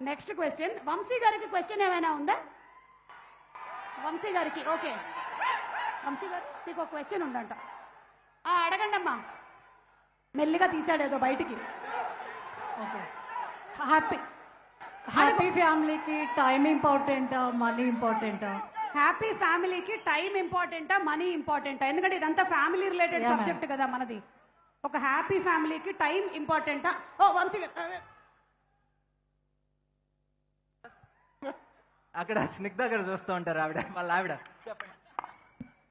Next question Vamsi గారికి question ఏమైనా ఉందా? వంశీ గారికి ఓకే, వంశీ గారు మీకు ఒక క్వశ్చన్ ఉందంట. అడగండి అమ్మా. మెల్లిగా తీసాడు ఏదో బయటికి. ఓకే, హ్యాపీ ఫ్యామిలీకి టైం ఇంపార్టెంటా మనీ ఇంపార్టెంటా? హ్యాపీ ఫ్యామిలీకి టైం ఇంపార్టెంటా మనీ ఇంపార్టెంటా? ఎందుకంటే ఇదంతా ఫ్యామిలీ రిలేటెడ్ Yeah, సబ్జెక్ట్ కదా మనది. ఒక హ్యాపీ ఫ్యామిలీకి టైం ఇంపార్టెంటా? ఓ వంశీ గారు అక్కడ స్నిగ్ధ గారు చూస్తూ ఉంటారు, వాళ్ళ ఆవిడ.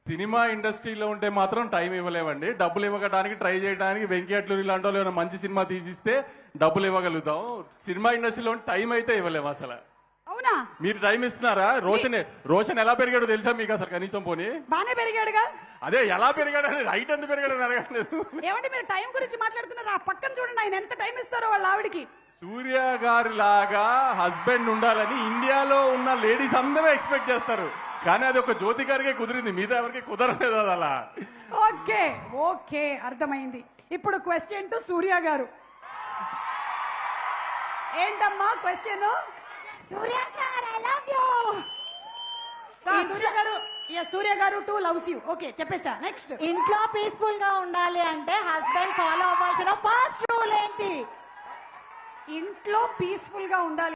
సినిమా ఇండస్ట్రీలో ఉంటే మాత్రం టైం ఇవ్వలేమండి. డబ్బులు ఇవ్వడానికి ట్రై చేయడానికి వెంకీ అట్లూరి ఇలాంటి వాళ్ళు ఏమైనా మంచి సినిమా తీసిస్తే డబ్బులు ఇవ్వగలుగుతాం. సినిమా ఇండస్ట్రీలో టైం అయితే ఇవ్వలేము అసలు. అవునా? మీరు టైం ఇస్తున్నారా? రోషన్ ఎలా పెరిగాడో తెలుసా మీకు అసలు? కనీసం పోనీ బానే పెరిగాడుగా. అదే ఎలా పెరిగాడు అనేది, హైట్ ఎంత పెరిగాడు అని అడగట్లేదు. ఏమంటే మీరు టైం గురించి మాట్లాడుతున్నారు, ఆ పక్కన చూడండి ఆయన ఎంత టైం ఇస్తారో వాళ్ళ ఆవిడికి. సూర్య గారి లాగా హస్బెండ్ ఉండాలని ఇండియాలో ఉన్న లేడీస్ అందరూ ఎక్స్పెక్ట్ చేస్తారు, కానీ అది ఒక జ్యోతి గారికే కుదిరింది, మిగతా ఎవరికి కుదరలేదు అది అలా. ఓకే ఓకే అర్థమైంది. ఇప్పుడు క్వశ్చన్ టు సూర్య గారు. ఏంటమ్మా question? Surya sir I love you. Surya గారు టూ లవ్స్ యూ. ఓకే చెప్పేసా. నెక్స్ట్, ఇంట్లో పీస్ఫుల్ గా ఉండాలి అంటే హస్బెండ్ ఫాలో అవ్వాల్సిన ఫస్ట్ రూల్ ఏంటి? ఇంట్లో పీస్ఫుల్ గా ఉండాలి